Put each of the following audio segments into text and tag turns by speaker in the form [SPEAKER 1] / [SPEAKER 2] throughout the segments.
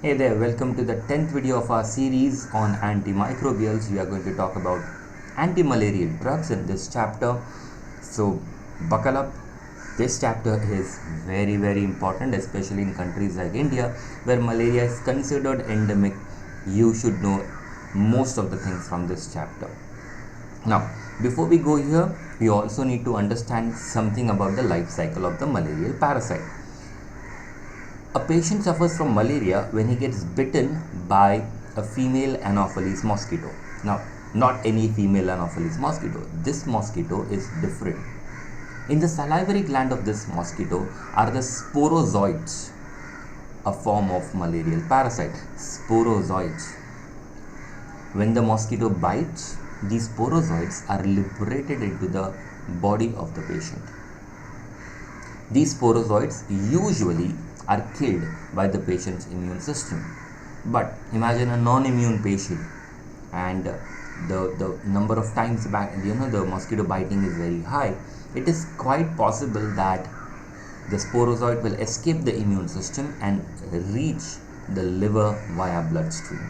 [SPEAKER 1] Hey there, welcome to the 10th video of our series on antimicrobials. We are going to talk about antimalarial drugs in this chapter. So, buckle up. This chapter is very important, especially in countries like India where malaria is considered endemic. You should know most of the things from this chapter. Now, before we go here, we also need to understand something about the life cycle of the malarial parasite. A patient suffers from malaria when he gets bitten by a female Anopheles mosquito. Now, not any female Anopheles mosquito. This mosquito is different. In the salivary gland of this mosquito are the sporozoids, a form of malarial parasite. Sporozoids. When the mosquito bites, these sporozoids are liberated into the body of the patient. These sporozoids usually are killed by the patient's immune system. But imagine a non-immune patient and the number of times the mosquito biting is very high. It is quite possible that the sporozoid will escape the immune system and reach the liver via bloodstream.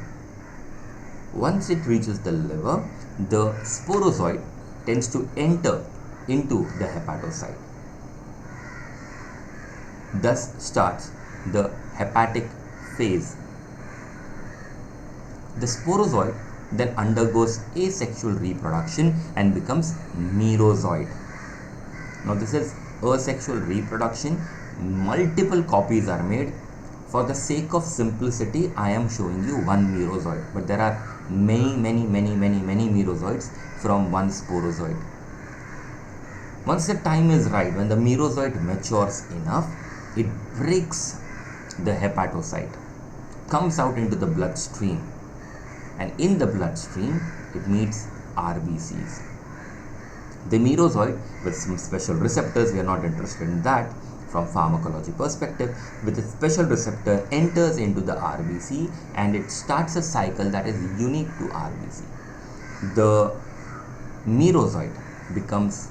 [SPEAKER 1] Once it reaches the liver, the sporozoid tends to enter into the hepatocyte. Thus starts the hepatic phase. The sporozoid then undergoes asexual reproduction and becomes merozoid. Now this is asexual reproduction. Multiple copies are made. For the sake of simplicity, I am showing you one merozoid, but there are many merozoids from one sporozoid. Once the time is right, when the merozoid matures enough, it breaks the hepatocyte, comes out into the bloodstream, and in the bloodstream it meets RBCs. The merozoid, with some special receptors, we are not interested in that from pharmacology perspective, with a special receptor enters into the RBC and it starts a cycle that is unique to RBC. The merozoid becomes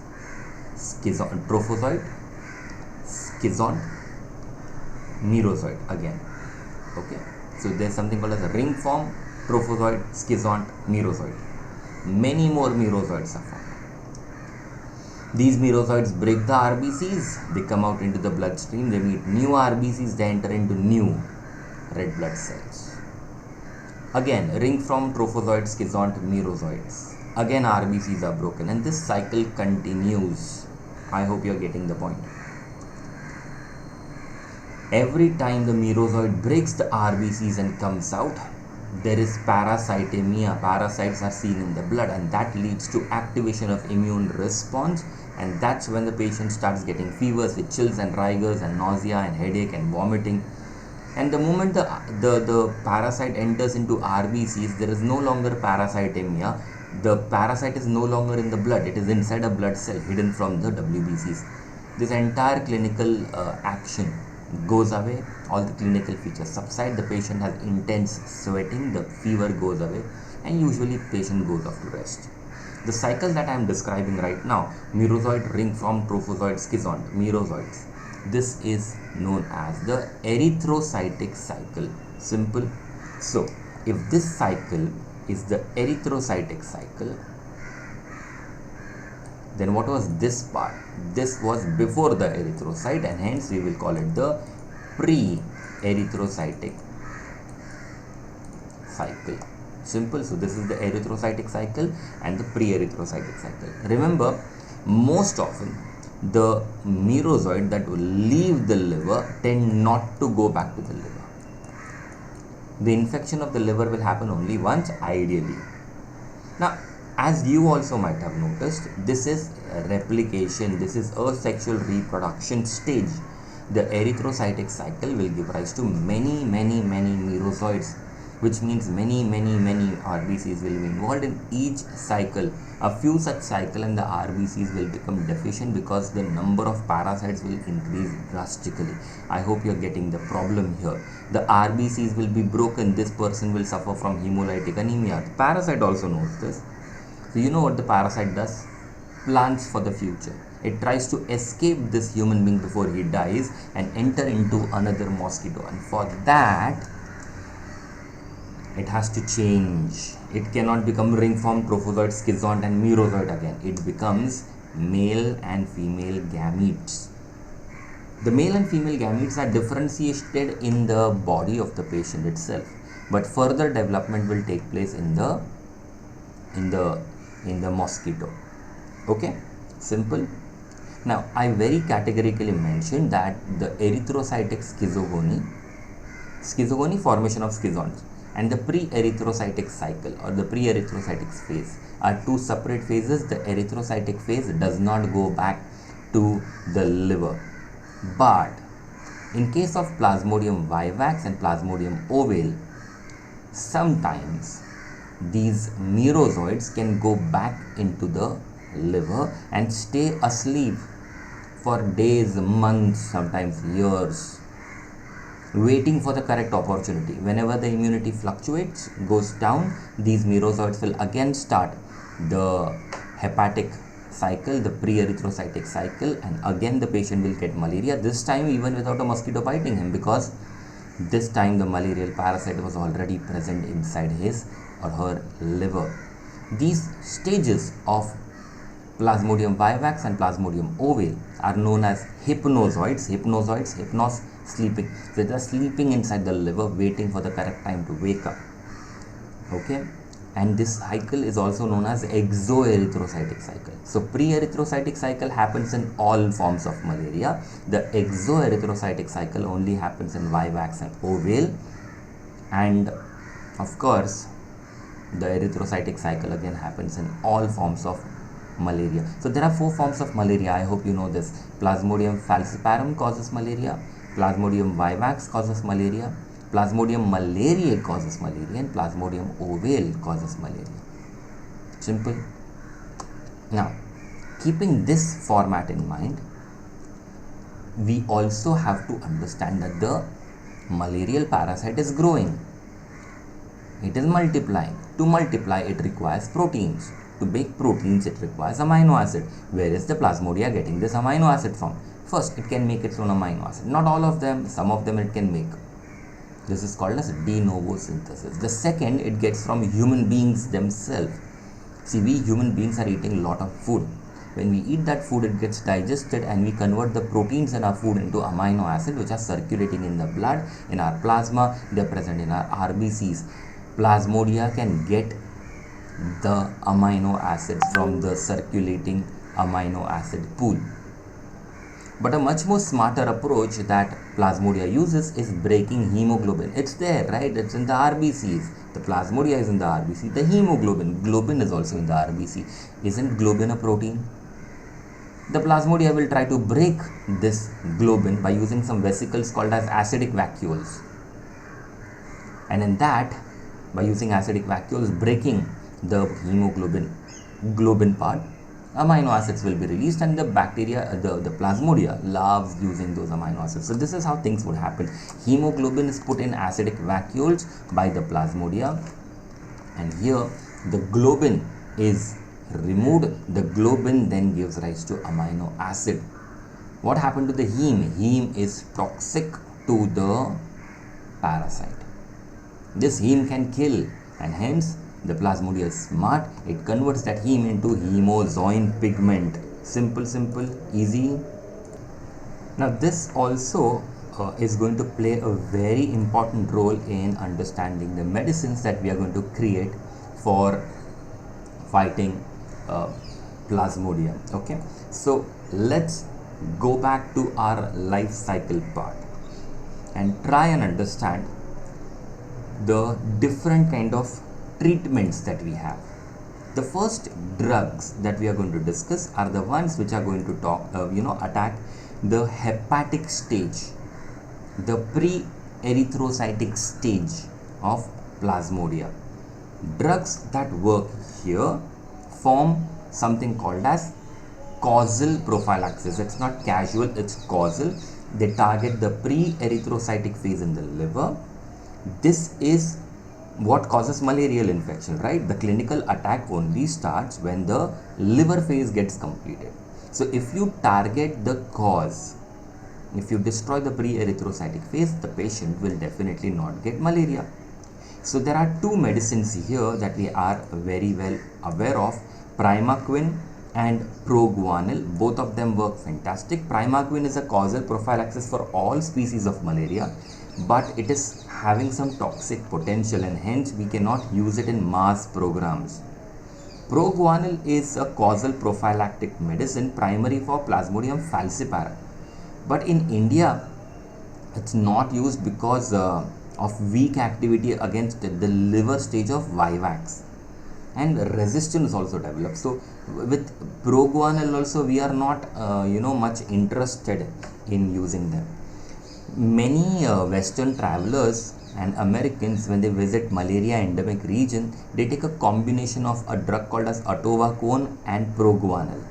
[SPEAKER 1] trophozoid, schizont, merozoid again. Okay, so there's something called as a ring form: trophozoid, schizont, merozoid. Many more merozoids are formed. These merozoids break the RBCs, they come out into the bloodstream, they meet new RBCs, they enter into new red blood cells. Again, ring form: trophozoid, schizont, merozoids. Again RBCs are broken, and this cycle continues. I hope you're getting the point. Every time the merozoid breaks the RBCs and comes out, there is parasitemia. Parasites are seen in the blood, and that leads to activation of immune response, and that's when the patient starts getting fevers with chills and rigors and nausea and headache and vomiting. And the moment the parasite enters into RBCs, there is no longer parasitemia. The parasite is no longer in the blood, it is inside a blood cell hidden from the WBCs. This entire clinical action goes away, all the clinical features subside, the patient has intense sweating, the fever goes away, and usually patient goes off to rest. The cycle that I am describing right now, merozoid, ring form, trophozoid, schizont, merozoids, this is known as the erythrocytic cycle. Simple. So if this cycle is the erythrocytic cycle, then what was this part? This was before the erythrocyte, and hence we will call it the pre-erythrocytic cycle. Simple. So this is the erythrocytic cycle and the pre-erythrocytic cycle. Remember, most often the merozoid that will leave the liver tend not to go back to the liver. The infection of the liver will happen only once, ideally. Now, as you also might have noticed, this is replication, this is a sexual reproduction stage. The erythrocytic cycle will give rise to many merozoids, which means many RBCs will be involved in each cycle. A few such cycle and the RBCs will become deficient because the number of parasites will increase drastically. I hope you're getting the problem here. The RBCs will be broken, this person will suffer from hemolytic anemia. The parasite also knows this. So you know what the parasite does? Plans for the future. It tries to escape this human being before he dies and enter into another mosquito, and for that It has to change. It cannot become ring formed trophozoite, schizoid and merozoite again. It becomes male and female gametes. The male and female gametes are differentiated in the body of the patient itself, but further development will take place in the mosquito. Okay, simple. Now I very categorically mentioned that the erythrocytic schizogony formation of schizons, and the pre-erythrocytic cycle or the pre-erythrocytic phase are two separate phases. The erythrocytic phase does not go back to the liver, but in case of Plasmodium vivax and Plasmodium ovale, sometimes these merozoites can go back into the liver and stay asleep for days, months, sometimes years, waiting for the correct opportunity. Whenever the immunity fluctuates, goes down, these merozoites will again start the hepatic cycle, the pre-erythrocytic cycle, and again the patient will get malaria, this time even without a mosquito biting him, because this time the malarial parasite was already present inside his or her liver. These stages of Plasmodium vivax and Plasmodium ovale are known as hypnozoites, hypnos, sleeping. So they are sleeping inside the liver, waiting for the correct time to wake up. Okay, and this cycle is also known as exoerythrocytic cycle. So pre-erythrocytic cycle happens in all forms of malaria. The exoerythrocytic cycle only happens in vivax and ovale, and of course the erythrocytic cycle again happens in all forms of malaria. So there are 4 forms of malaria. I hope you know this. Plasmodium falciparum causes malaria, Plasmodium vivax causes malaria, Plasmodium malariae causes malaria, and Plasmodium ovale causes malaria. Simple. Now, keeping this format in mind, we also have to understand that the malarial parasite is growing. It is multiplying. To multiply, it requires proteins. To make proteins, it requires amino acid. Where is the Plasmodia getting this amino acid from? First, it can make its own amino acid. Not all of them, some of them it can make. This is called as de novo synthesis. The second, it gets from human beings themselves. See, we human beings are eating a lot of food. When we eat that food, it gets digested and we convert the proteins in our food into amino acid, which are circulating in the blood, in our plasma. They are present in our RBCs. Plasmodia can get the amino acids from the circulating amino acid pool. But a much more smarter approach that Plasmodia uses is breaking hemoglobin. It's there, right? It's in the RBCs. The Plasmodia is in the RBC. The hemoglobin, globin is also in the RBC. Isn't globin a protein? The Plasmodia will try to break this globin by using some vesicles called as acidic vacuoles. And in that, by using acidic vacuoles, breaking the globin part, amino acids will be released, and the bacteria, the Plasmodia loves using those amino acids. So this is how things would happen. Hemoglobin is put in acidic vacuoles by the Plasmodia, and here the globin is removed. The globin then gives rise to amino acid. What happened to the heme? Heme is toxic to the parasite. This heme can kill, and hence the Plasmodia is smart. It converts that heme into hemozoin pigment. Simple, easy. Now this also is going to play a very important role in understanding the medicines that we are going to create for fighting Plasmodia. Okay, so let's go back to our life cycle part and try and understand the different kind of treatments that we have. The first drugs that we are going to discuss are the ones which are going to attack the hepatic stage, the pre-erythrocytic stage of Plasmodia. Drugs that work here form something called as causal prophylaxis. It's not casual, it's causal. They target the pre-erythrocytic phase in the liver. This is what causes malarial infection, right? The clinical attack only starts when the liver phase gets completed. So if you target the cause, if you destroy the pre-erythrocytic phase, the patient will definitely not get malaria. So there are two medicines here that we are very well aware of, primaquine and proguanil. Both of them work fantastic. Primaquine is a causal prophylaxis for all species of malaria, but it is having some toxic potential and hence we cannot use it in mass programs. Proguanil is a causal prophylactic medicine primary for Plasmodium falciparum, but in India it's not used because of weak activity against the liver stage of Vivax, and resistance also develops. So with proguanil also we are not much interested in using them. Many Western travelers and Americans, when they visit malaria endemic region, they take a combination of a drug called as atovaquone and proguanil,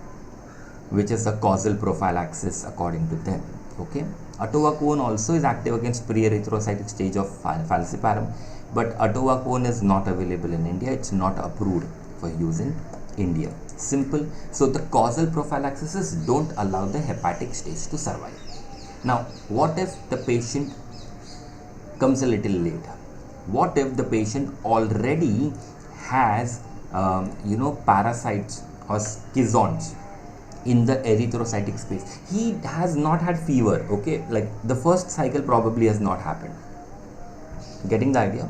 [SPEAKER 1] which is a causal prophylaxis according to them. Okay, atovaquone also is active against pre-erythrocytic stage of falciparum, but atovaquone is not available in India. It's not approved for use in India. Simple. So the causal prophylaxis don't allow the hepatic stage to survive. Now, what if the patient comes a little later? What if the patient already has parasites or schizons in the erythrocytic space? He has not had fever, okay, like the first cycle probably has not happened. Getting the idea?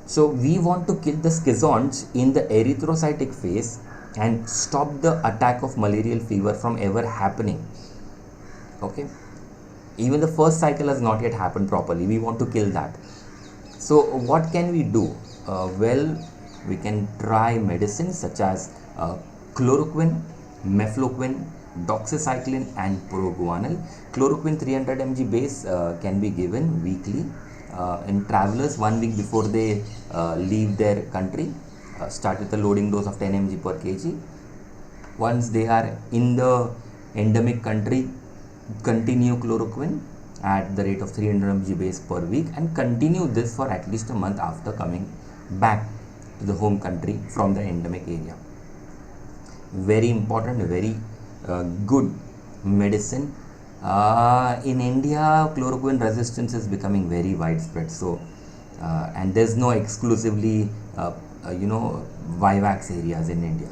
[SPEAKER 1] So we want to kill the schizons in the erythrocytic phase and stop the attack of malarial fever from ever happening. Okay, even the first cycle has not yet happened properly. We want to kill that. So what can we do? Well, we can try medicines such as chloroquine, mefloquine, doxycycline and proguanil. Chloroquine 300 mg base can be given weekly in travelers 1 week before they leave their country. Start with a loading dose of 10 mg per kg. Once they are in the endemic country, continue chloroquine at the rate of 300 mg base per week and continue this for at least a month after coming back to the home country from the endemic area. Very important, very good medicine. In India, chloroquine resistance is becoming very widespread. So, and there's no exclusively, Vivax areas in India.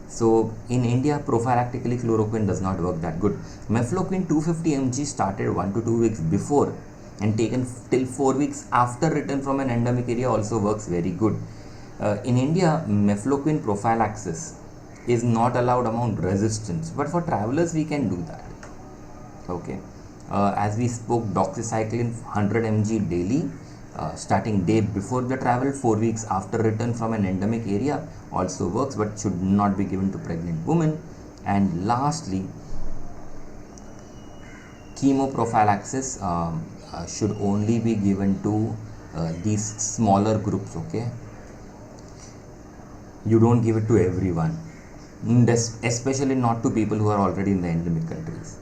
[SPEAKER 1] So in India, prophylactically chloroquine does not work that good. Mefloquine 250 mg started 1 to 2 weeks before and taken till 4 weeks after return from an endemic area also works very good. In India, mefloquine prophylaxis is not allowed among resistance, but for travelers we can do that. Okay, as we spoke, doxycycline 100 mg daily, starting day before the travel, 4 weeks after return from an endemic area also works, but should not be given to pregnant women. And lastly, chemoprophylaxis should only be given to these smaller groups. Okay, you don't give it to everyone, especially not to people who are already in the endemic countries.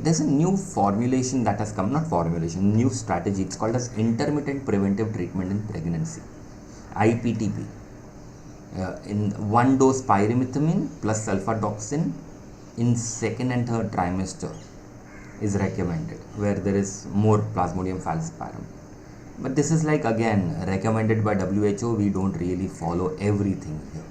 [SPEAKER 1] There's a new formulation that has come, not formulation, new strategy. It's called as intermittent preventive treatment in pregnancy, IPTP. In 1 dose pyrimethamine plus sulfadoxine in 2nd and 3rd trimester is recommended where there is more Plasmodium falciparum. But this is like again recommended by WHO. We don't really follow everything here.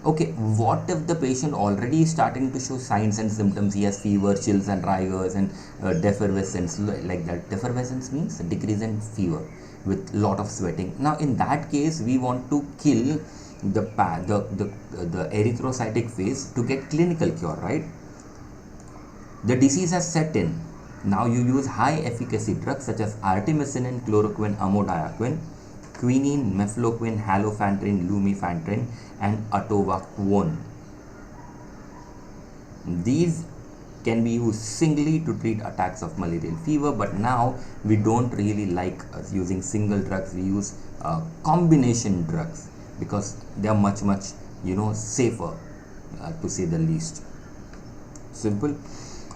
[SPEAKER 1] Okay, what if the patient already is starting to show signs and symptoms? He has fever, chills and rigors and defervescence like that. Defervescence means a decrease in fever with lot of sweating. Now in that case, we want to kill the erythrocytic phase to get clinical cure, right? The disease has set in. Now you use high efficacy drugs such as artemisinin, chloroquine, amodiaquine, quinine, mefloquine, halofantrine, lumefantrine and atovaquone. These can be used singly to treat attacks of malarial fever, but now we don't really like using single drugs. We use combination drugs because they are much safer, to say the least. Simple.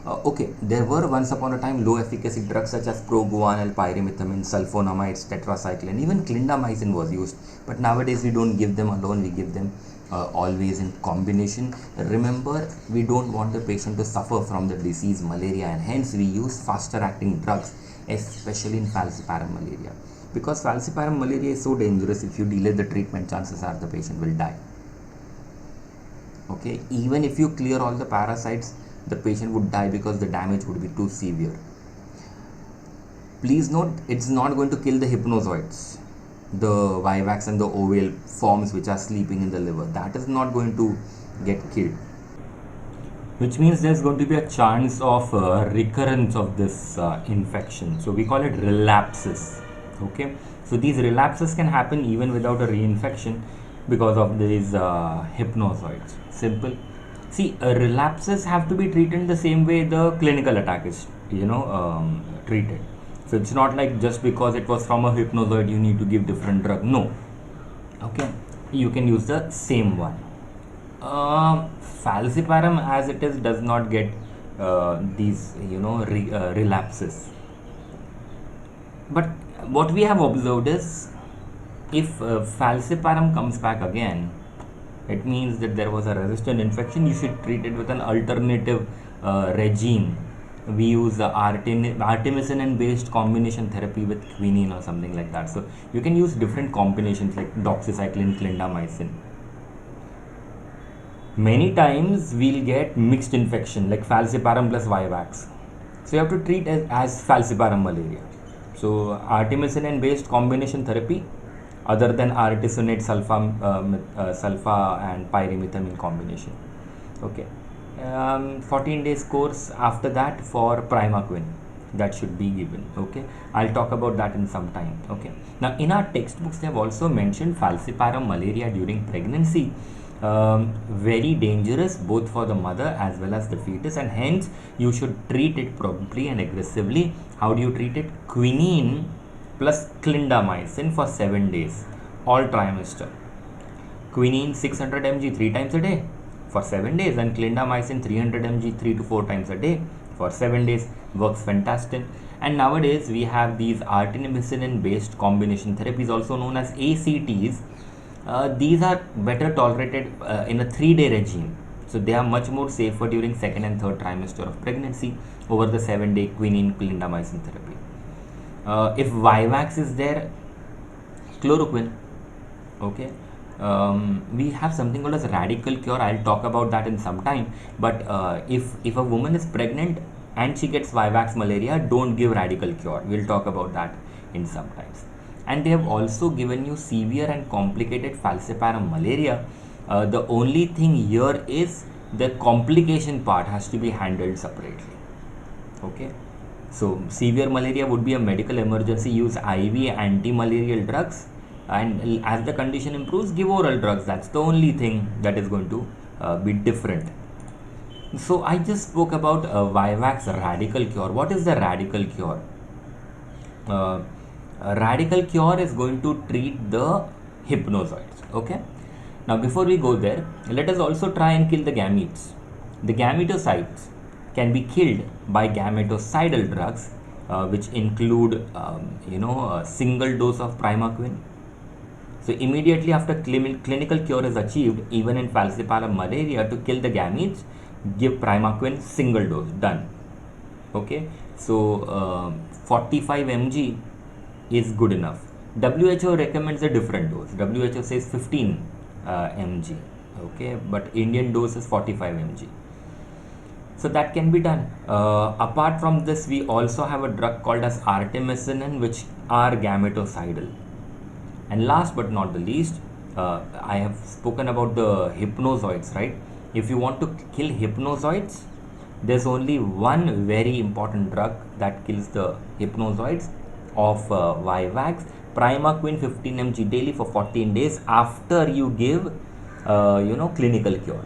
[SPEAKER 1] Okay, there were once upon a time low efficacy drugs such as proguanil, pyrimethamine, sulfonamides, tetracycline, even clindamycin was used, but nowadays we don't give them alone, we give them always in combination. Remember, we don't want the patient to suffer from the disease malaria, and hence we use faster acting drugs especially in falciparum malaria, because falciparum malaria is so dangerous. If you delay the treatment, chances are the patient will die. Okay, even if you clear all the parasites, the patient would die because the damage would be too severe. Please note, it's not going to kill the hypnozoites, the vivax and the oval forms which are sleeping in the liver. That is not going to get killed, which means there's going to be a chance of recurrence of this infection. So we call it relapses. Okay, so these relapses can happen even without a reinfection because of these hypnozoites. Simple. See, relapses have to be treated the same way the clinical attack is, treated. So it's not like just because it was from a hypnozoid you need to give different drug. No. Okay, you can use the same one. Falciparum as it is does not get these relapses. But what we have observed is, if falciparum comes back again, it means that there was a resistant infection. You should treat it with an alternative regime. We use artemisinin based combination therapy with quinine or something like that. So you can use different combinations like doxycycline, clindamycin. Many times we'll get mixed infection like falciparum plus vivax. So you have to treat it as falciparum malaria. So artemisinin based combination therapy other than artesunate sulfa and pyrimethamine combination. Okay. 14 days course after that for primaquine, that should be given. Okay, I'll talk about that in some time. Okay, now in our textbooks they have also mentioned falciparum malaria during pregnancy, very dangerous both for the mother as well as the fetus, and hence you should treat it promptly and aggressively. How do you treat it? Quinine plus clindamycin for 7 days all trimester. Quinine 600 mg 3 times a day for 7 days, and clindamycin 300 mg 3 to 4 times a day for 7 days. Works fantastic. And nowadays we have these artemisinin based combination therapies, also known as ACTs. These are better tolerated in a 3-day regime, so they are much more safer during 2nd and 3rd trimester of pregnancy over the 7-day quinine clindamycin therapy. If vivax is there, chloroquine. Okay, we have something called as radical cure. I'll talk about that in some time. But if a woman is pregnant and she gets vivax malaria, don't give radical cure. We'll talk about that in some times. And they have also given you severe and complicated falciparum malaria. The only thing here is the complication part has to be handled separately. Okay, so severe malaria would be a medical emergency. Use IV antimalarial drugs, and as the condition improves, give oral drugs. That's the only thing that is going to be different. So I just spoke about vivax radical cure. What is the radical cure? A radical cure is going to treat the hypnozoites. Okay, now before we go there, let us also try and kill the gametes. The gametocytes can be killed by gametocidal drugs, which include a single dose of primaquine. So immediately after clinical cure is achieved, even in falciparum malaria, to kill the gametes, give primaquine single dose. Done. Okay, so 45 mg is good enough. WHO recommends a different dose. WHO says 15 mg. Okay, but Indian dose is 45 mg. So that can be done. Apart from this, we also have a drug called as artemisinin, which are gametocidal. And last but not the least, I have spoken about the hypnozoites, right? If you want to kill hypnozoites, there's only one very important drug that kills the hypnozoites of vivax, primaquine 15 mg daily for 14 days after you give clinical cure,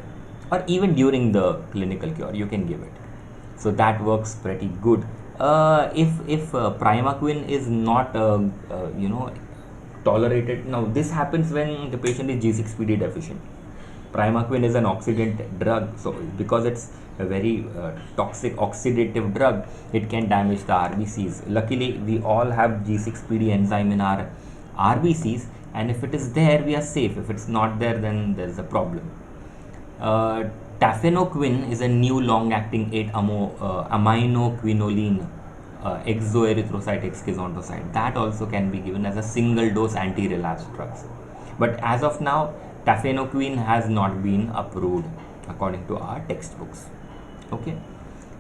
[SPEAKER 1] or even during the clinical cure you can give it. So that works pretty good. If primaquine is not tolerated, now this happens when the patient is G6PD deficient. Primaquine is an oxidant drug, so because it's a very toxic oxidative drug, it can damage the RBCs. Luckily, we all have G6PD enzyme in our RBCs, and if it is there, we are safe. If it's not there, then there is a problem. Tafenoquine is a new long-acting 8-aminoquinoline exoerythrocytic schizontoside. That also can be given as a single dose anti-relapse drugs. But as of now, tafenoquine has not been approved according to our textbooks. Okay.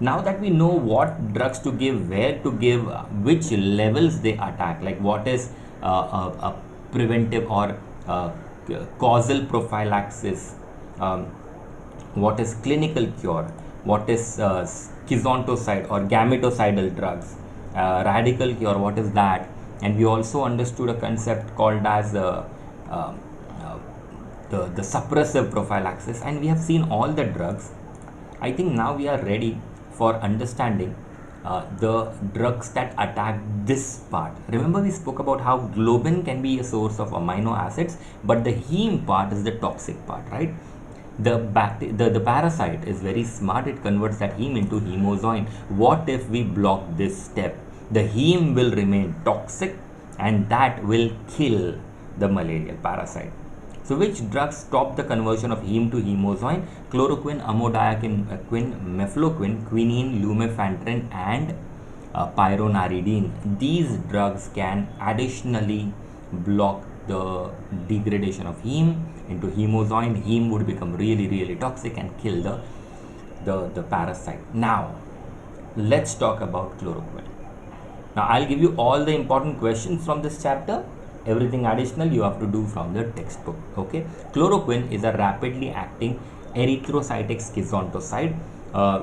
[SPEAKER 1] Now that we know what drugs to give, where to give, which levels they attack, like what is a preventive or causal prophylaxis, what is clinical cure, what is schizontoside or gametocidal drugs, radical cure, what is that, and we also understood a concept called as uh, the suppressive prophylaxis, and we have seen all the drugs. I think now we are ready for understanding the drugs that attack this part. Remember, we spoke about how globin can be a source of amino acids, but the heme part is the toxic part, right? The parasite is very smart. It converts that heme into hemozoin. What if we block this step? The heme will remain toxic, and that will kill the malarial parasite. So which drugs stop the conversion of heme to hemozoin? Chloroquine, amodiaquine, mefloquine, quinine, lumefantrine, and pyronaridine. These drugs can additionally block the degradation of heme into hemozoin. Heme would become really toxic and kill the parasite. Now let's talk about chloroquine. Now I'll give you all the important questions from this chapter. Everything additional you have to do from the textbook. Okay, chloroquine is a rapidly acting erythrocytic schizontoside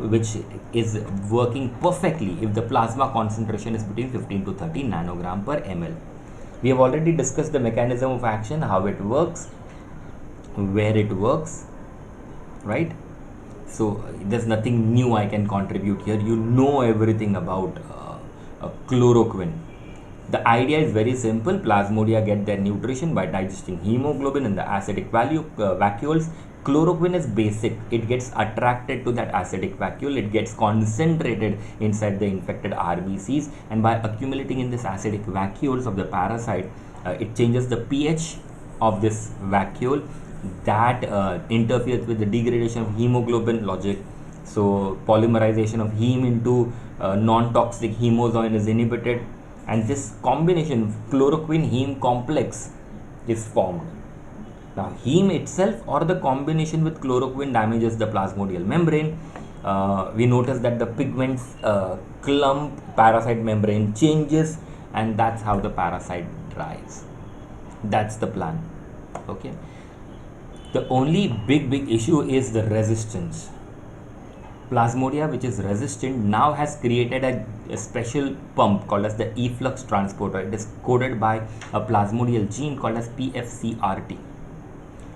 [SPEAKER 1] which is working perfectly if the plasma concentration is between 15 to 30 nanogram per ml. We have already discussed the mechanism of action, how it works, where it works, right? So there's nothing new I can contribute here. You know everything about chloroquine. The idea is very simple. Plasmodia get their nutrition by digesting hemoglobin in the acidic vacuoles. Chloroquine is basic. It gets attracted to that acidic vacuole. It gets concentrated inside the infected RBCs, and by accumulating in this acidic vacuoles of the parasite, it changes the pH of this vacuole. That interferes with the degradation of hemoglobin logic. So polymerization of heme into non-toxic hemozoin is inhibited, and this combination chloroquine heme complex is formed. Now heme itself or the combination with chloroquine damages the plasmodial membrane. We notice that the pigments clump, parasite membrane changes, and that's how the parasite dies. That's the plan. Okay, the only big issue is the resistance. Plasmodia, which is resistant, now has created a special pump called as the efflux transporter. It is coded by a plasmodial gene called as PFCRT.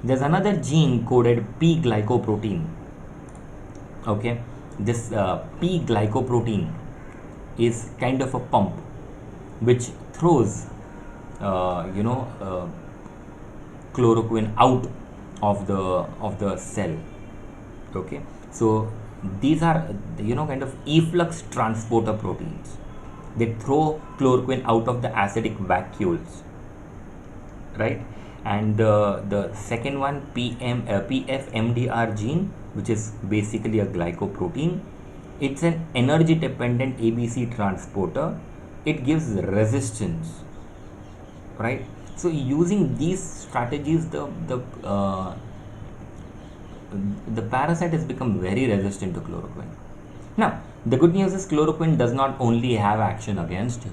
[SPEAKER 1] There's another gene coded P-glycoprotein. Okay, this P-glycoprotein is kind of a pump which throws chloroquine out of the cell. Okay, so these are kind of efflux transporter proteins. They throw chloroquine out of the acidic vacuoles, right? And the second one, PFMDR gene, which is basically a glycoprotein, it's an energy dependent ABC transporter. It gives resistance, right? So using these strategies, the parasite has become very resistant to chloroquine. Now, the good news is chloroquine does not only have action against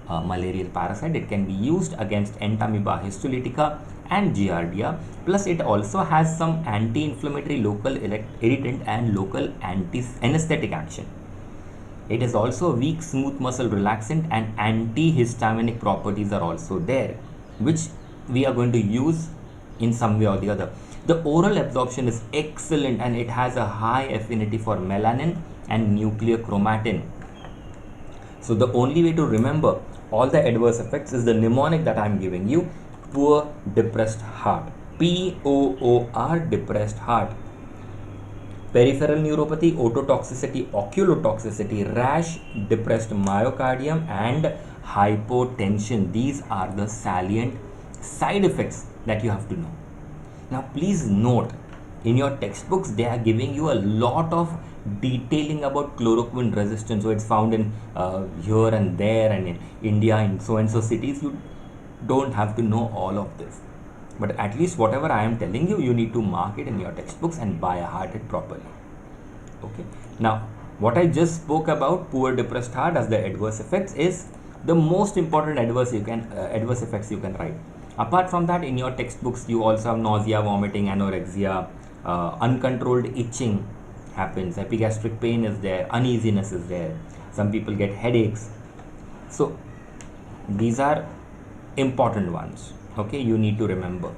[SPEAKER 1] malarial parasite, it can be used against Entamoeba histolytica and Giardia. Plus, it also has some anti-inflammatory, local irritant and local anesthetic action. It is also a weak smooth muscle relaxant, and antihistaminic properties are also there, which we are going to use in some way or the other. The oral absorption is excellent, and it has a high affinity for melanin and nuclear chromatin. So the only way to remember all the adverse effects is the mnemonic that I am giving you: poor depressed heart. POOR, depressed heart. Peripheral neuropathy, ototoxicity, oculotoxicity, rash, depressed myocardium, and hypotension. These are the salient side effects that you have to know. Now please note, in your textbooks they are giving you a lot of detailing about chloroquine resistance. So it's found in here and there and in India in so and so cities. You don't have to know all of this, but at least whatever I am telling you, you need to mark it in your textbooks and by heart it properly. Okay. Now, what I just spoke about poor depressed heart as the adverse effects is the most important adverse effects you can write. Apart from that, in your textbooks you also have nausea, vomiting, anorexia, uncontrolled itching happens, epigastric pain is there, uneasiness is there, some people get headaches. So these are important ones. Okay, you need to remember.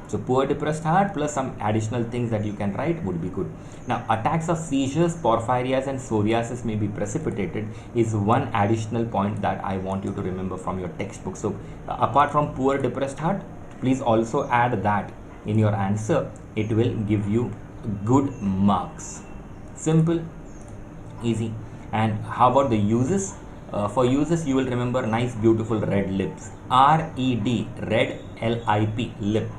[SPEAKER 1] So poor depressed heart plus some additional things that you can write would be good. Now, attacks of seizures, porphyrias and psoriasis may be precipitated is one additional point that I want you to remember from your textbook. So apart from poor depressed heart, please also add that in your answer. It will give you good marks. Simple, easy. And how about the uses? For uses, you will remember nice beautiful red lips. RED, red LIP, lip.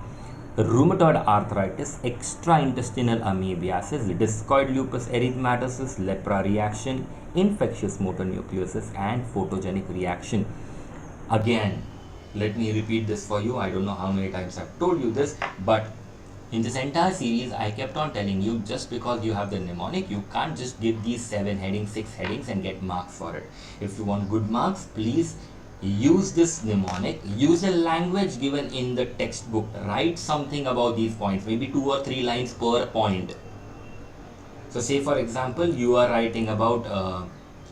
[SPEAKER 1] Rheumatoid arthritis, extraintestinal amoebiasis, discoid lupus erythematosus, lepra reaction, infectious motor nucleosis and photogenic reaction. Again, let me repeat this for you. I don't know how many times I've told you this, but in this entire series I kept on telling you, just because you have the mnemonic, you can't just give these 7 headings, 6 headings and get marks for it. If you want good marks, please use this mnemonic, use a language given in the textbook, write something about these points, maybe 2 or 3 lines per point. So say for example you are writing about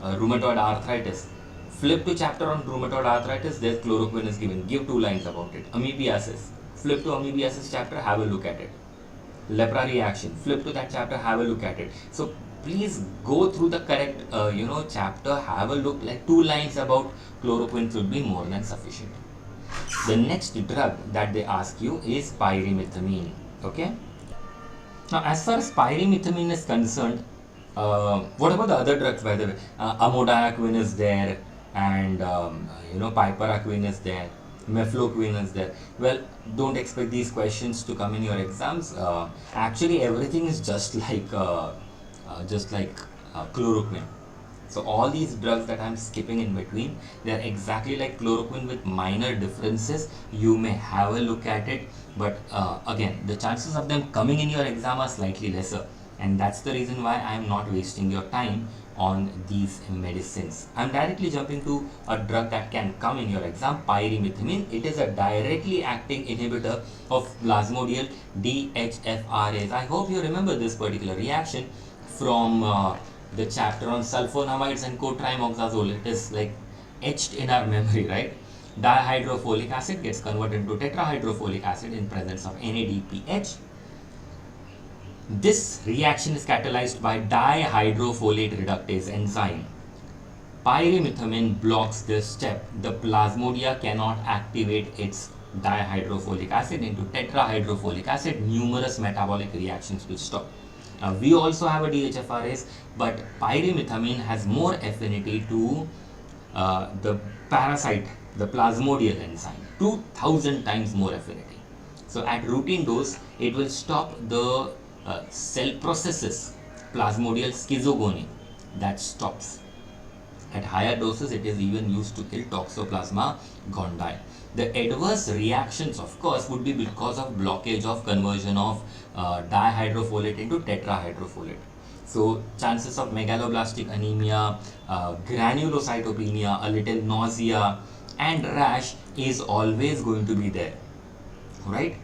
[SPEAKER 1] rheumatoid arthritis, flip to chapter on rheumatoid arthritis, there's chloroquine is given, give 2 lines about it. Amoebiasis, flip to amoebiasis chapter, have a look at it. Lepra reaction, flip to that chapter, have a look at it. So please go through the correct chapter, have a look, like 2 lines about chloroquine should be more than sufficient. The next drug that they ask you is pyrimethamine. Okay. Now, as far as pyrimethamine is concerned, what about the other drugs, by the way? Amodiaquine is there, and piperaquine is there, mefloquine is there. Well, don't expect these questions to come in your exams. Actually, everything is just like chloroquine. So all these drugs that I'm skipping in between, they are exactly like chloroquine with minor differences. You may have a look at it, but again, the chances of them coming in your exam are slightly lesser, and that's the reason why I'm not wasting your time on these medicines. I'm directly jumping to a drug that can come in your exam, pyrimethamine. It is a directly acting inhibitor of plasmodial DHFRase. I hope you remember this particular reaction from the chapter on sulfonamides and cotrimoxazole. It is like etched in our memory, right? Dihydrofolic acid gets converted into tetrahydrofolic acid in presence of NADPH. This reaction is catalyzed by dihydrofolate reductase enzyme. Pyrimethamine blocks this step. The plasmodia cannot activate its dihydrofolic acid into tetrahydrofolic acid. Numerous metabolic reactions will stop. We also have a DHFRase, but pyrimethamine has more affinity to the parasite, the plasmodial enzyme, 2000 times more affinity. So at routine dose, it will stop the cell processes, plasmodial schizogony, that stops. At higher doses, it is even used to kill Toxoplasma gondii. The adverse reactions, of course, would be because of blockage of conversion of dihydrofolate into tetrahydrofolate. So chances of megaloblastic anemia, granulocytopenia, a little nausea and rash is always going to be there, right?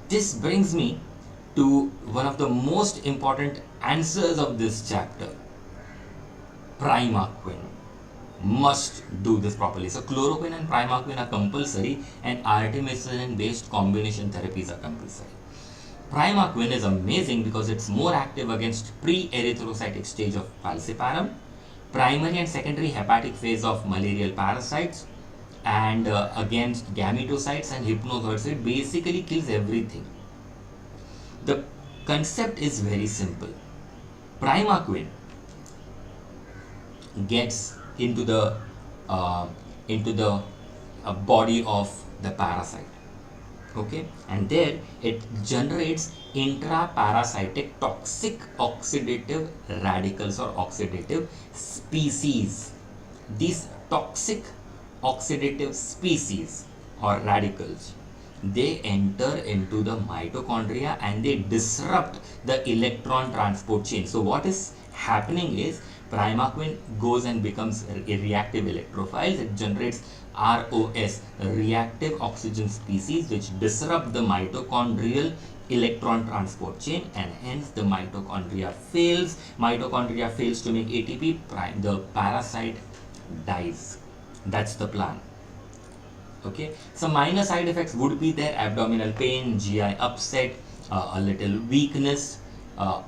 [SPEAKER 1] This brings me to one of the most important answers of this chapter. Primaquine. Must do this properly. So chloroquine and primaquine are compulsory, and artemisinin based combination therapies are compulsory. Primaquine is amazing because it's more active against pre-erythrocytic stage of falciparum, primary and secondary hepatic phase of malarial parasites, and against gametocytes and hypnozoites. It basically kills everything. The concept is very simple. Primaquine gets into the body of the parasite. Okay, and there it generates intraparasitic toxic oxidative radicals or oxidative species. These toxic oxidative species or radicals, they enter into the mitochondria and they disrupt the electron transport chain. So what is happening is primaquine goes and becomes a reactive electrophiles. It generates ROS, reactive oxygen species, which disrupt the mitochondrial electron transport chain, and hence the mitochondria fails. Mitochondria fails to make ATP. The parasite dies. That's the plan. Okay, some minor side effects would be there: abdominal pain, GI upset, a little weakness,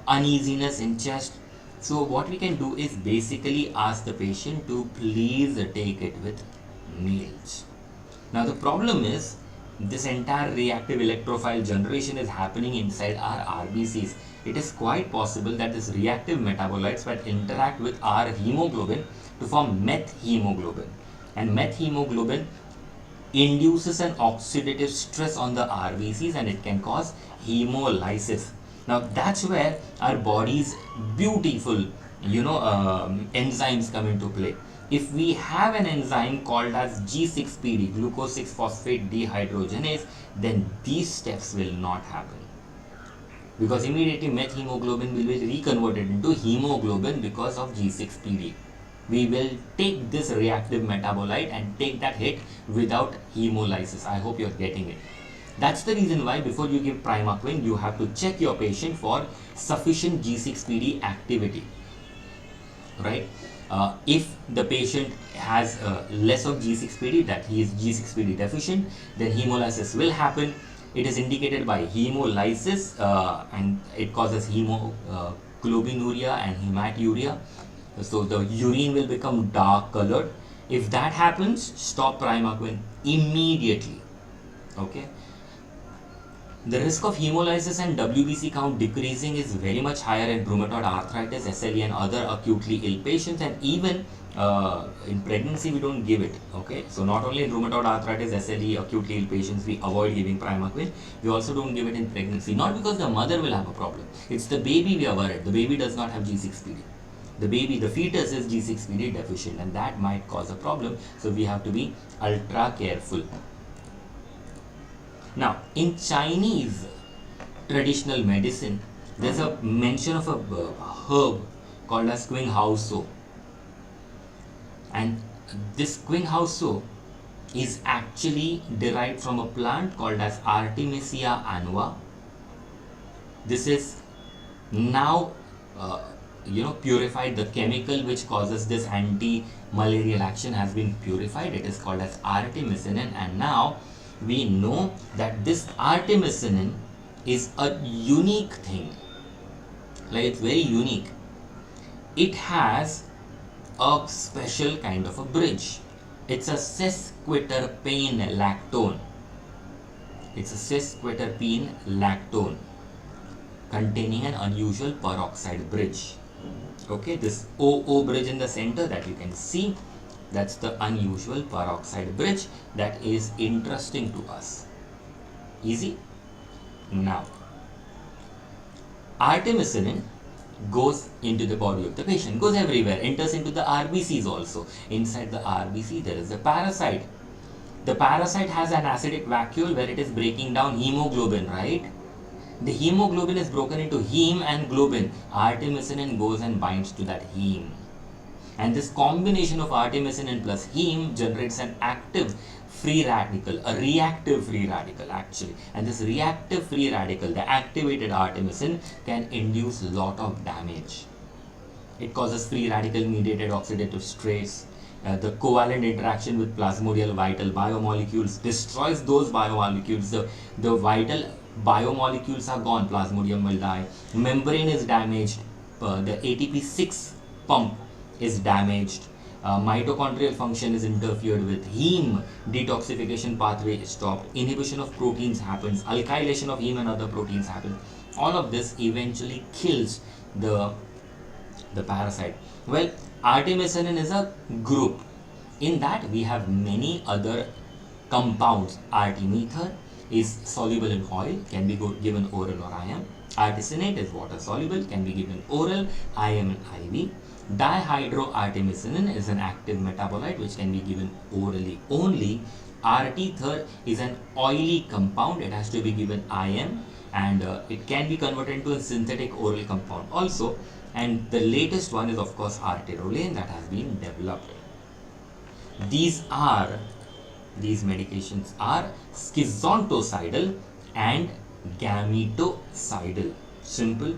[SPEAKER 1] uneasiness in chest. So what we can do is basically ask the patient to please take it with meals. Now the problem is this entire reactive electrophile generation is happening inside our RBCs. It is quite possible that this reactive metabolites will interact with our hemoglobin to form methemoglobin, and methemoglobin induces an oxidative stress on the RBCs and it can cause hemolysis. Now that's where our body's beautiful, enzymes come into play. If we have an enzyme called as G6PD, glucose 6 phosphate dehydrogenase, then these steps will not happen, because immediately methemoglobin will be reconverted into hemoglobin because of G6PD. We will take this reactive metabolite and take that hit without hemolysis. I hope you're getting it. That's the reason why before you give primaquine, you have to check your patient for sufficient G6PD activity, right? If the patient has less of G6PD, that he is G6PD deficient, then hemolysis will happen. It is indicated by hemolysis, and it causes hemoglobinuria and hematuria. So the urine will become dark colored. If that happens, stop primaquine immediately. Okay. The risk of hemolysis and WBC count decreasing is very much higher in rheumatoid arthritis, SLE, and other acutely ill patients, and even in pregnancy we don't give it. Okay, so not only in rheumatoid arthritis, SLE, acutely ill patients we avoid giving primaquine, we also don't give it in pregnancy, not because the mother will have a problem, it's the baby we are worried. The baby does not have G6PD. The fetus is G6PD deficient, and that might cause a problem, so we have to be ultra careful. Now, in Chinese traditional medicine, there's a mention of a herb called as Qinghao, and this Qinghao is actually derived from a plant called as Artemisia annua. This is now purified. The chemical which causes this anti-malarial action has been purified. It is called as artemisinin, and now we know that this artemisinin is a unique thing. Like, it's very unique. It has a special kind of a bridge. It's a sesquiterpene lactone. It's a sesquiterpene lactone containing an unusual peroxide bridge. Okay, this OO bridge in the center that you can see, that's the unusual peroxide bridge that is interesting to us. Easy? Now, artemisinin goes into the body of the patient, goes everywhere, enters into the RBCs also. Inside the RBC, there is a parasite. The parasite has an acidic vacuole where it is breaking down hemoglobin, right? The hemoglobin is broken into heme and globin. Artemisinin goes and binds to that heme. And this combination of artemisinin plus heme generates an active free radical, a reactive free radical actually. And this reactive free radical, the activated artemisinin, can induce a lot of damage. It causes free radical mediated oxidative stress. The covalent interaction with plasmodial vital biomolecules destroys those biomolecules. The vital biomolecules are gone, plasmodium will die. Membrane is damaged. The ATP6 pump is damaged. Mitochondrial function is interfered with. Heme detoxification pathway is stopped. Inhibition of proteins happens. Alkylation of heme and other proteins happen. All of this eventually kills the parasite. Well, artemisinin is a group. In that we have many other compounds: artemether, is soluble in oil, can be given oral or IM. Artesunate is water soluble, can be given oral, IM and IV. Dihydroartemisinin is an active metabolite which can be given orally only. RT3 is an oily compound, it has to be given IM, and it can be converted into a synthetic oral compound also. And the latest one is of course arterolane that has been developed. These medications are schizontocidal and gametocidal. Simple.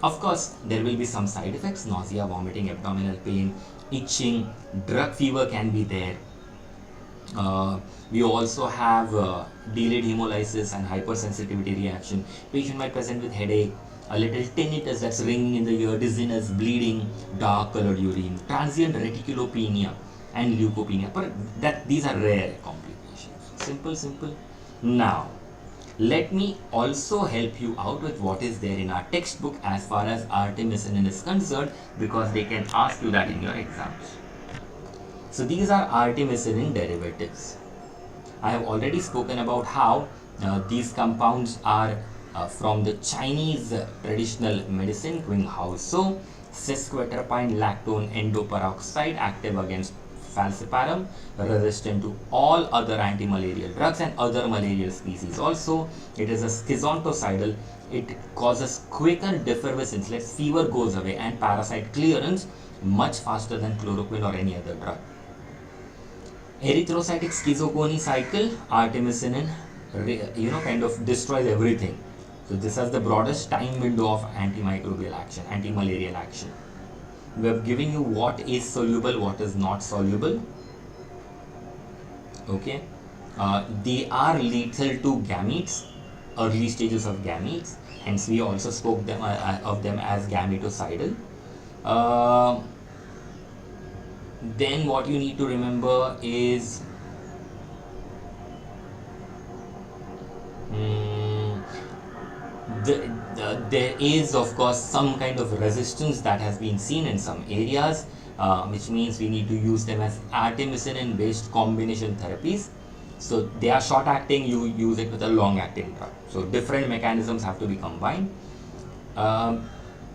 [SPEAKER 1] Of course, there will be some side effects: nausea, vomiting, abdominal pain, itching, drug fever can be there. We also have delayed hemolysis and hypersensitivity reaction. Patient might present with headache, a little tinnitus, that's ringing in the ear, dizziness, bleeding, dark colored urine, transient reticulopenia and leukopenia, but these are rare complications. Simple. Now let me also help you out with what is there in our textbook as far as artemisinin is concerned, because they can ask you that in your exams. So these are artemisinin derivatives. I have already spoken about how these compounds are from the Chinese traditional medicine, Qinghao, sesquiterpine lactone endoperoxide, active against falciparum, resistant to all other antimalarial drugs and other malarial species. Also, it is a schizontocidal. It causes quicker defervescence, like fever goes away, and parasite clearance much faster than chloroquine or any other drug. Erythrocytic schizogony cycle, artemisinin, kind of destroys everything. So this has the broadest time window of antimicrobial action, antimalarial action. We have given you what is soluble, what is not soluble. Okay, they are lethal to gametes, early stages of gametes. Hence, we also spoke of them as gametocidal. Then what you need to remember is there is of course some kind of resistance that has been seen in some areas, which means we need to use them as artemisinin based combination therapies. So they are short acting, you use it with a long acting drug. So different mechanisms have to be combined.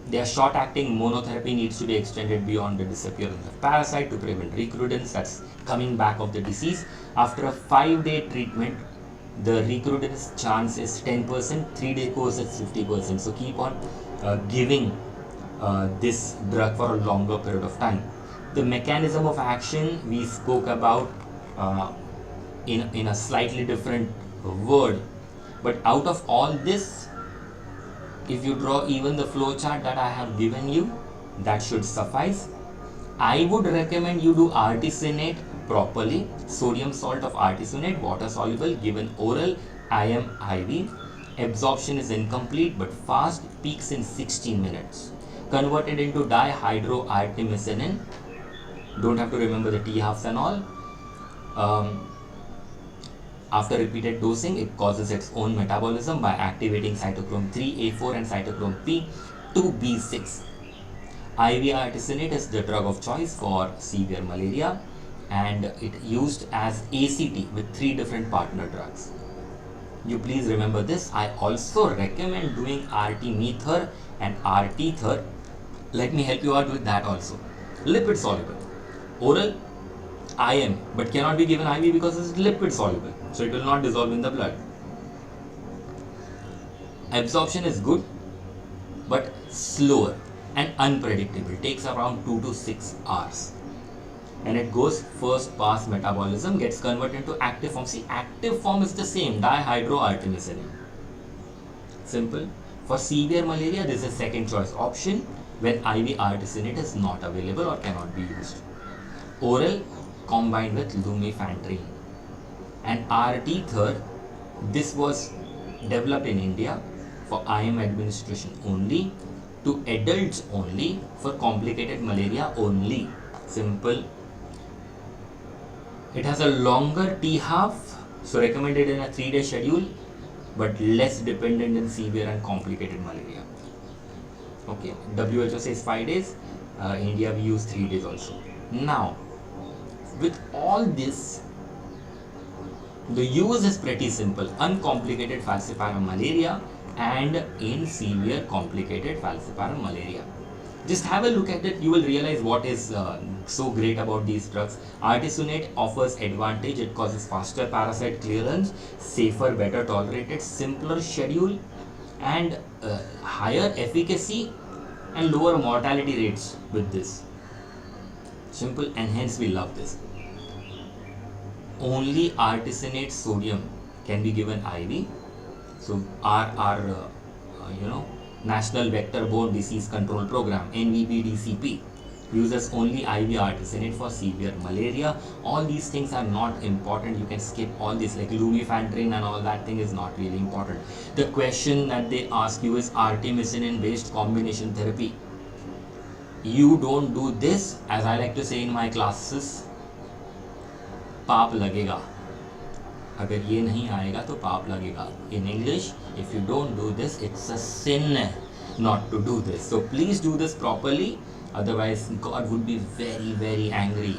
[SPEAKER 1] Their short acting monotherapy needs to be extended beyond the disappearance of parasite to prevent recrudescence, that's coming back of the disease. After a 5-day treatment, the recrudescence chance is 10%, 3-day course is 50%. So keep on giving this drug for a longer period of time. The mechanism of action we spoke about in a slightly different word, but out of all this, if you draw even the flow chart that I have given you, that should suffice. I would recommend you do artesunate properly, sodium salt of artesunate, water soluble, given oral, IM, IV. Absorption is incomplete but fast, peaks in 16 minutes. Converted into dihydroartemisinin. Don't have to remember the T halves and all. After repeated dosing, it causes its own metabolism by activating cytochrome 3A4 and cytochrome P2B6. IV artesunate is the drug of choice for severe malaria, and it used as ACT with 3 different partner drugs. You please remember this. I also recommend doing RT-mether and RT-ther. Let me help you out with that also. Lipid soluble. Oral, IM, but cannot be given IV because it's lipid soluble, so it will not dissolve in the blood. Absorption is good but slower and unpredictable, takes around 2 to 6 hours, and it goes first pass metabolism, gets converted into active form. See, active form is the same, dihydroartemisinin. Simple. For severe malaria, this is second choice option when IV artesunate is not available or cannot be used. Oral combined with lumefantrine. And RT-ther, this was developed in India for IM administration only, to adults only, for complicated malaria only. Simple. It has a longer T half, so recommended in a 3-day schedule, but less dependent in severe and complicated malaria. Okay, WHO says 5 days, in India we use 3 days also. Now, with all this, The use is pretty simple: uncomplicated falciparum malaria and in severe complicated falciparum malaria. Just have a look at it, you will realize what is so great about these drugs. Artesunate offers advantage: it causes faster parasite clearance, safer, better tolerated, simpler schedule, and higher efficacy and lower mortality rates with this. Simple, and hence we love this. Only artesunate sodium can be given IV. So our National Vector-Borne Disease Control Program, NVPDCP, uses only IV artesunate for severe malaria. All these things are not important. You can skip all this, like lumefantrine and all that thing is not really important. The question that they ask you is artemisinin-based combination therapy. You don't do this, as I like to say in my classes, पाप लगेगा. अगर ये नहीं आएगा तो पाप लगेगा. In English, if you don't do this, it's a sin not to do this. So please do this properly, otherwise God would be very, very angry,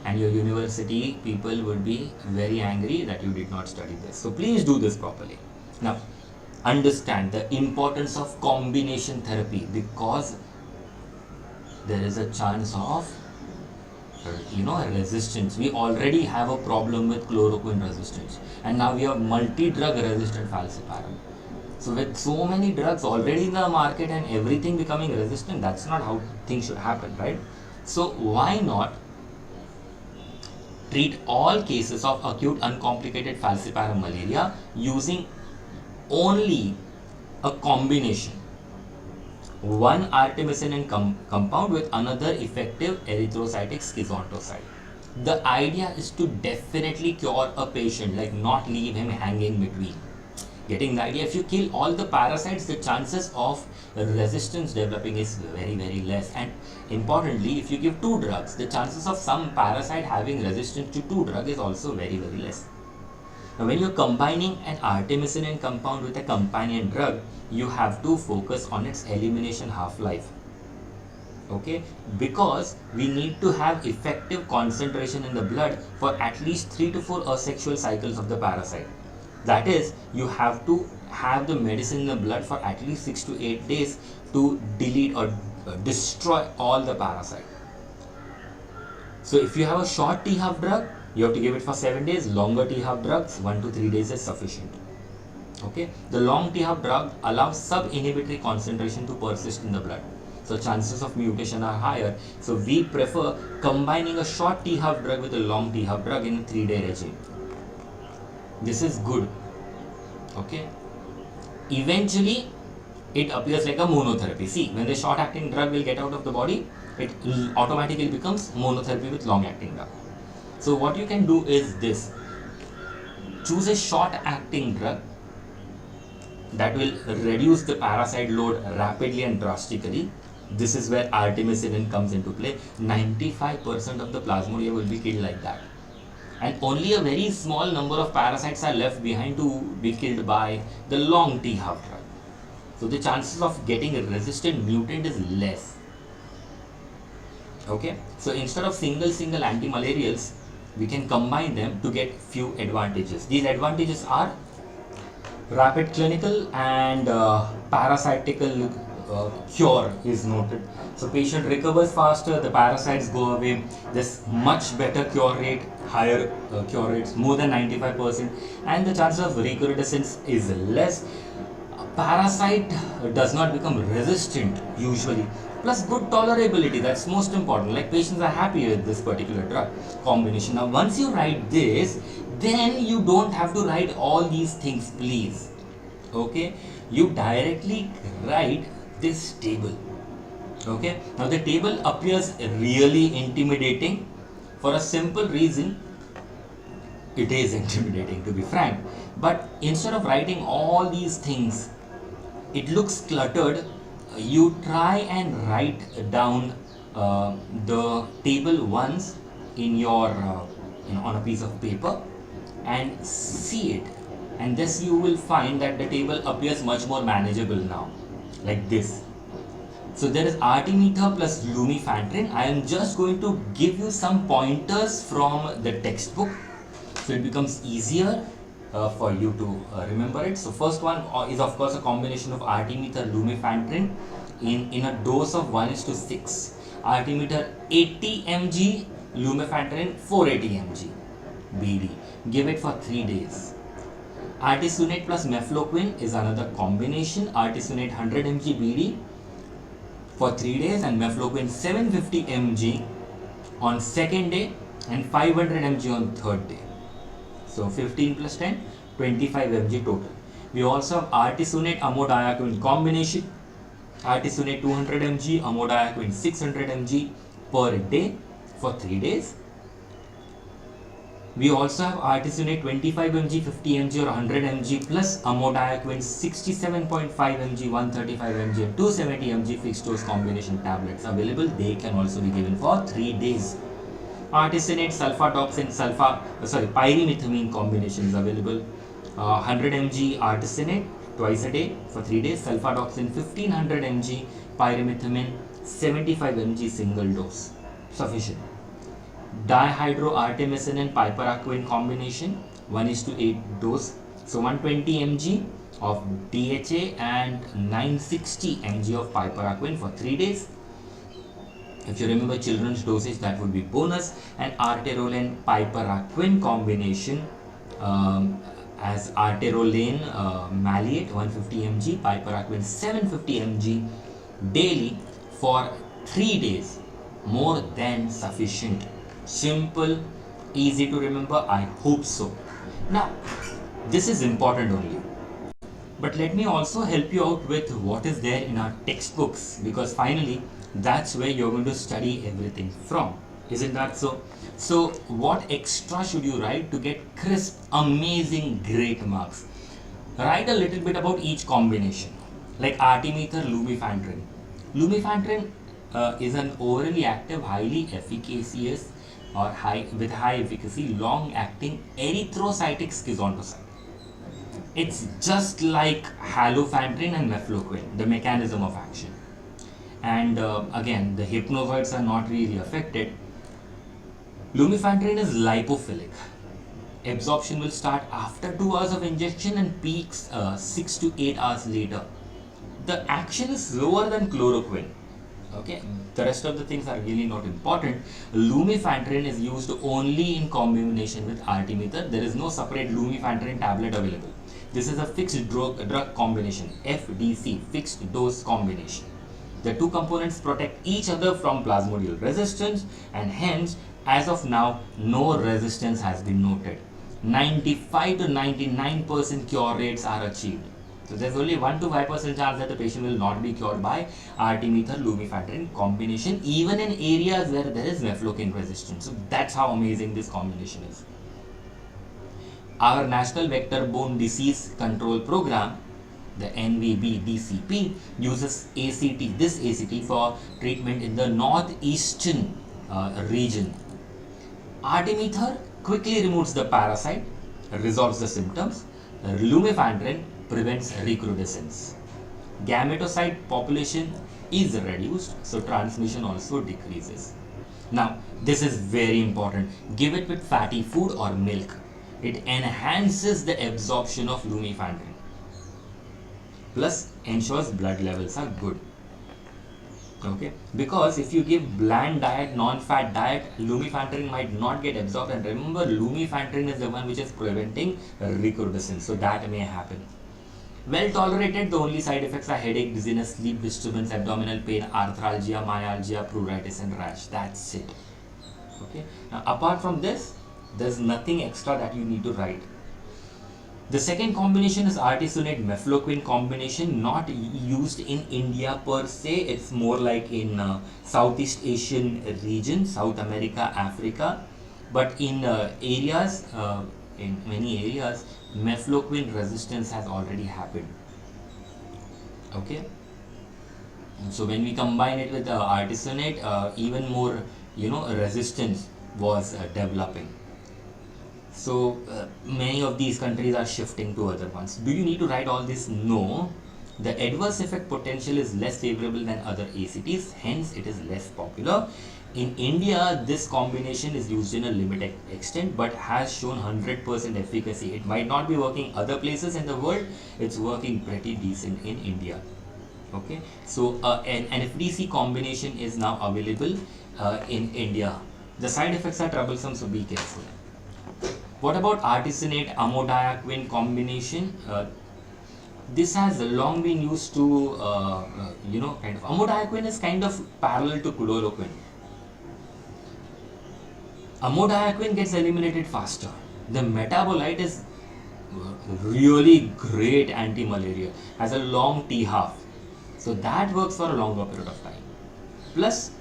[SPEAKER 1] and your university people would be very angry that you did not study this. So please do this properly. Now, understand the importance of combination therapy, because there is a chance of resistance. We already have a problem with chloroquine resistance, and now we have multi-drug resistant falciparum. So with so many drugs already in the market and everything becoming resistant, that's not how things should happen, right? So why not treat all cases of acute uncomplicated falciparum malaria using only a combination, one artemisinin compound with another effective erythrocytic schizontoside. The idea is to definitely cure a patient, like not leave him hanging between. Getting the idea? If you kill all the parasites, the chances of resistance developing is very, very less. And importantly, if you give two drugs, the chances of some parasite having resistance to two drugs is also very, very less. Now, when you're combining an artemisinin compound with a companion drug, you have to focus on its elimination half-life. Okay, because we need to have effective concentration in the blood for at least 3 to 4 asexual cycles of the parasite. That is, you have to have the medicine in the blood for at least 6 to 8 days to delete or destroy all the parasite. So if you have a short T-half drug, you have to give it for 7 days. Longer T-half drugs, 1 to 3 days is sufficient. Okay, the long T-half drug allows sub-inhibitory concentration to persist in the blood, so chances of mutation are higher. So we prefer combining a short T-half drug with a long T-half drug in a 3-day regime. This is good. Okay, eventually it appears like a monotherapy. See, when the short-acting drug will get out of the body, it automatically becomes monotherapy with long-acting drug. So what you can do is this: choose a short-acting drug that will reduce the parasite load rapidly and drastically. This is where artemisinin comes into play. 95% of the plasmodia will be killed like that, and only a very small number of parasites are left behind to be killed by the long T-half drug. So the chances of getting a resistant mutant is less. Okay, so instead of single antimalarials, we can combine them to get few advantages. These advantages are rapid clinical and parasitical cure is noted. So patient recovers faster, the parasites go away, there's much better cure rate, higher cure rates, more than 95%, and the chances of recrudescence is less. Parasite does not become resistant usually, plus good tolerability, that's most important. Like, patients are happy with this particular drug combination. Now once you write this, then you don't have to write all these things, please. Okay, you directly write this table. Okay, now the table appears really intimidating for a simple reason. It is intimidating, to be frank, but instead of writing all these things, it looks cluttered. You try and write down the table once in your on a piece of paper and see it, and thus you will find that the table appears much more manageable now, like this. So there is artemether plus lumefantrine. I am just going to give you some pointers from the textbook. So it becomes easier for you to remember it. So first one is of course a combination of artemether lumefantrine in a dose of 1:6. Artemether 80 mg, lumefantrine 480 mg BD. Give it for 3 days. Artesunate plus mefloquine is another combination. Artesunate 100 mg BD for 3 days and mefloquine 750 mg on second day and 500 mg on third day. So 15 plus 10, 25 mg total. We also have artesunate amodiaquine combination. Artesunate 200 mg, amodiaquine 600 mg per day for 3 days. We also have artesunate 25 mg, 50 mg or 100 mg plus amodiaquine 67.5 mg, 135 mg and 270 mg fixed dose combination tablets available. They can also be given for 3 days. Artesunate sulfadoxine pyrimethamine combination is available. 100 mg artesunate twice a day for 3 days. Sulfadoxine 1500 mg, pyrimethamine 75 mg single dose. Sufficient. Dihydroartemisinin and piperaquine combination 1:8 dose. So 120 mg of DHA and 960 mg of piperaquine for 3 days. If you remember children's dosage, that would be bonus. And arterolane piperaquine combination as arterolane maleate 150 mg, piperaquine 750 mg daily for 3 days. More than sufficient. Simple, easy to remember. I hope so. Now, this is important only. But let me also help you out with what is there in our textbooks, because finally that's where you're going to study everything from. Isn't that so? So what extra should you write to get crisp, amazing, great marks? Write a little bit about each combination. Like artemether lumefantrine. Lumefantrine is an orally active, highly efficacious or with high efficacy, long-acting erythrocytic schizontoside. It's just like halofantrine and mefloquine, the mechanism of action. And again, the hypnozoids are not really affected. Lumefantrine is lipophilic. Absorption will start after 2 hours of injection and peaks 6 to 8 hours later. The action is slower than chloroquine. Okay, the rest of the things are really not important. Lumefantrine is used only in combination with artemether. There is no separate lumefantrine tablet available. This is a fixed drug combination, FDC, fixed dose combination. The two components protect each other from plasmodial resistance, and hence, as of now, no resistance has been noted. 95 to 99% cure rates are achieved. So there's only 1 to 5% chance that the patient will not be cured by artemether lumefantrine combination, even in areas where there is mefloquine resistance. So that's how amazing this combination is. Our National Vector-Borne Disease Control Program, the NVB-DCP, uses ACT, this ACT for treatment in the northeastern region. Artemether quickly removes the parasite, resolves the symptoms. Lumefantrine prevents recrudescence. Gametocyte population is reduced, so transmission also decreases. Now, this is very important. Give it with fatty food or milk. It enhances the absorption of lumefantrine. Plus, ensures blood levels are good. Okay, because if you give bland diet, non-fat diet, lumefantrine might not get absorbed. And remember, lumefantrine is the one which is preventing recrudescence, so that may happen. Well tolerated. The only side effects are headache, dizziness, sleep disturbance, abdominal pain, arthralgia, myalgia, pruritus and rash. That's it. Okay. Now, apart from this, there's nothing extra that you need to write. The second combination is artesunate mefloquine combination, not used in India per se. It's more like in Southeast Asian region, South America, Africa. But in areas, in many areas, mefloquine resistance has already happened. Okay. So when we combine it with artesunate, even more, resistance was developing. So many of these countries are shifting to other ones. Do you need to write all this? No. The adverse effect potential is less favorable than other ACTs, hence it is less popular. In India, this combination is used in a limited extent but has shown 100% efficacy. It might not be working other places in the world, it's working pretty decent in India. Okay, so an FDC combination is now available in India. The side effects are troublesome, so be careful. What about artesunate amodiaquine combination? This has long been used to, kind of, amodiaquine is kind of parallel to chloroquine. Amodiaquine gets eliminated faster. The metabolite is really great anti-malaria, has a long T-half. So that works for a longer period of time. Plus,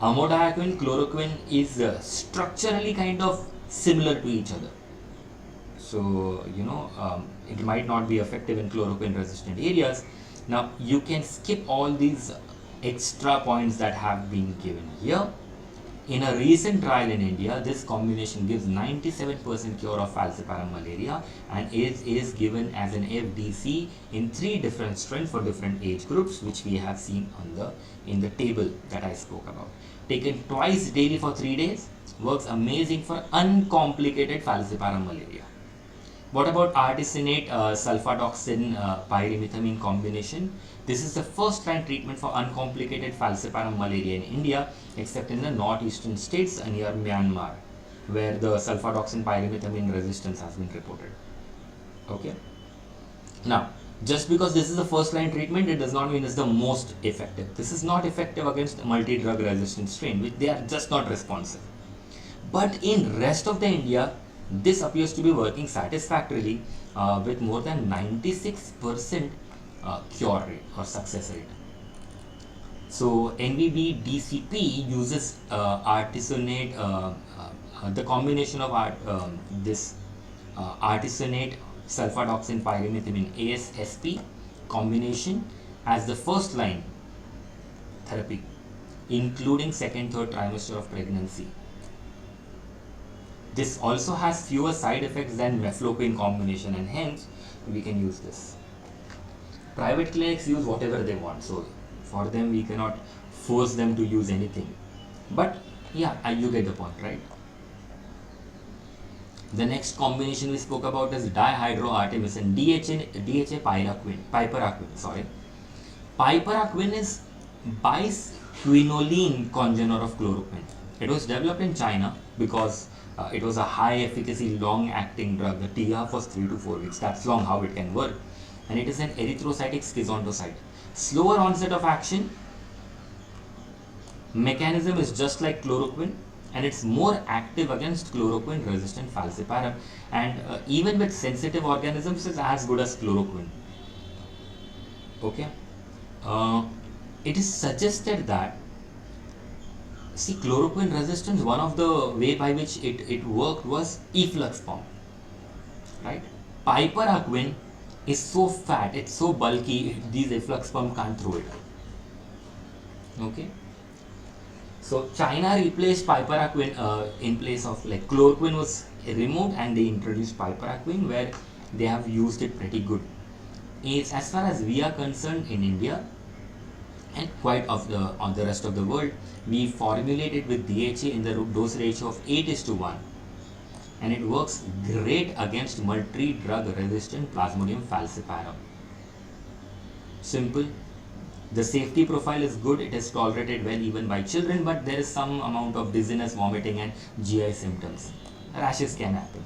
[SPEAKER 1] amodiaquine, chloroquine is structurally kind of similar to each other. So, it might not be effective in chloroquine resistant areas. Now, you can skip all these extra points that have been given here. In a recent trial in India, this combination gives 97% cure of falciparum malaria and is given as an FDC in 3 different strengths for different age groups, which we have seen in the table that I spoke about. Taken twice daily for 3 days, works amazing for uncomplicated falciparum malaria. What about artesunate sulfadoxin pyrimethamine combination? This is the first line treatment for uncomplicated falciparum malaria in India, except in the northeastern states near Myanmar, where the sulfadoxin pyrimethamine resistance has been reported. Okay. Now, just because this is the first line treatment, it does not mean it's the most effective. This is not effective against multi-drug resistant strain, which they are just not responsive. But in rest of the India, this appears to be working satisfactorily with more than 96% cure rate or success rate. So NVB DCP uses artesunate, the combination of this artesunate sulfadoxin pyrimethamine ASSP combination as the first line therapy, including second, third trimester of pregnancy. This also has fewer side effects than mefloquine combination, and hence we can use this. Private clinics use whatever they want, so for them we cannot force them to use anything. But yeah, you get the point, right? The next combination we spoke about is dihydroartemisinin, DHA piperaquine. Piperaquine is bisquinoline congener of chloroquine. It was developed in China because it was a high efficacy long acting drug. The T-half was 3 to 4 weeks. That's long how it can work. And it is an erythrocytic schizontocyte. Slower onset of action. Mechanism is just like chloroquine, and it's more active against chloroquine resistant falciparum, and even with sensitive organisms is as good as chloroquine. Okay. It is suggested that, see, chloroquine resistance, one of the way by which it worked was efflux pump, right? Piperaquine is so fat, it's so bulky, these efflux pump can't throw it. Okay. So China replaced piperaquine in place of, like, chloroquine was removed and they introduced piperaquine, where they have used it pretty good. As far as we are concerned in India and quite on the rest of the world, we formulate it with DHA in the dose ratio of 8:1, and it works great against multi-drug resistant Plasmodium falciparum. Simple. The safety profile is good, it is tolerated well even by children, but there is some amount of dizziness, vomiting and GI symptoms. Rashes can happen.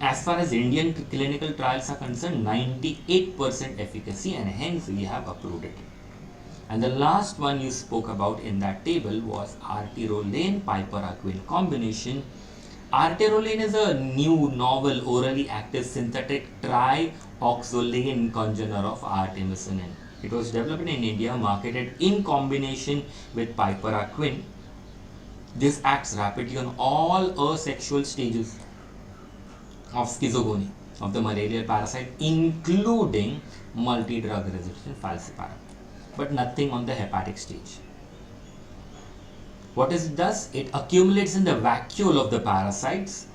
[SPEAKER 1] As far as Indian clinical trials are concerned, 98% efficacy, and hence we have approved it. And the last one you spoke about in that table was arterolane piperaquine combination. Arterolane is a new novel orally active synthetic trioxolane congener of artemisinin. It was developed in India, marketed in combination with piperaquine. This acts rapidly on all asexual stages of schizogony of the malarial parasite, including multi-drug resistant falciparum, but nothing on the hepatic stage. What it does, it accumulates in the vacuole of the parasites.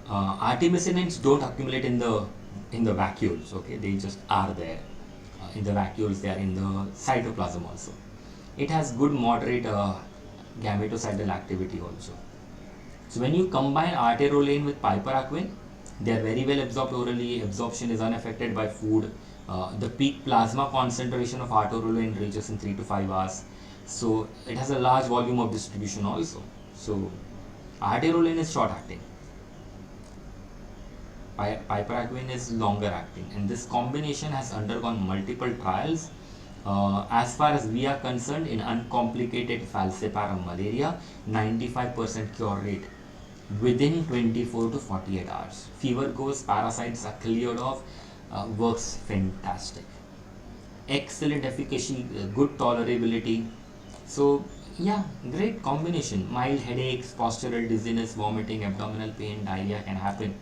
[SPEAKER 1] Artemisinins don't accumulate in the vacuoles, okay, they just are there. in the vacuoles, they are in the cytoplasm also. It has good moderate gametocidal activity also. So when you combine arterolane with piperacquin, they are very well absorbed orally. Absorption is unaffected by food. The peak plasma concentration of arterolane reaches in 3 to 5 hours. So it has a large volume of distribution also. So arterolane is short acting. Piperacquin is longer acting, and this combination has undergone multiple trials. As far as we are concerned, in uncomplicated falciparum malaria, 95% cure rate within 24 to 48 hours. Fever goes, parasites are cleared off, works fantastic. Excellent efficacy, good tolerability. So yeah, great combination. Mild headaches, postural dizziness, vomiting, abdominal pain, diarrhea can happen.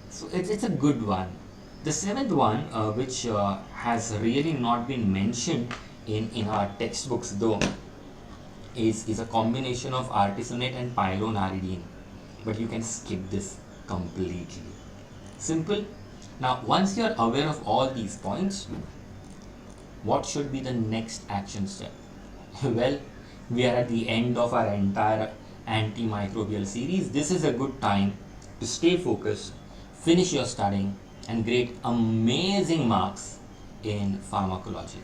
[SPEAKER 1] So it's a good one. The seventh one, which has really not been mentioned in our textbooks though, is a combination of artesunate and pyronaridine. But you can skip this completely. Simple. Now, once you're aware of all these points, what should be the next action step? Well, we are at the end of our entire antimicrobial series. This is a good time to stay focused, finish your studying, and grade amazing marks in pharmacology.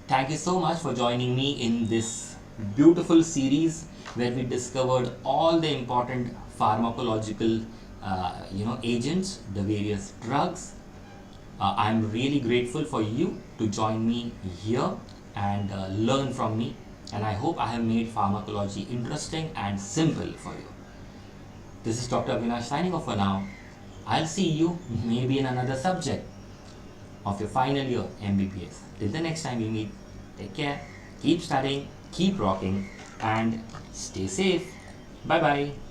[SPEAKER 1] Thank you so much for joining me in this beautiful series where we discovered all the important pharmacological agents, the various drugs. I'm really grateful for you to join me here and learn from me, and I hope I have made pharmacology interesting and simple for you. This is Dr. Avinash signing off for now. I'll see you maybe in another subject of your final year MBBS. Till the next time we meet, take care, keep studying, keep rocking, and stay safe. Bye bye.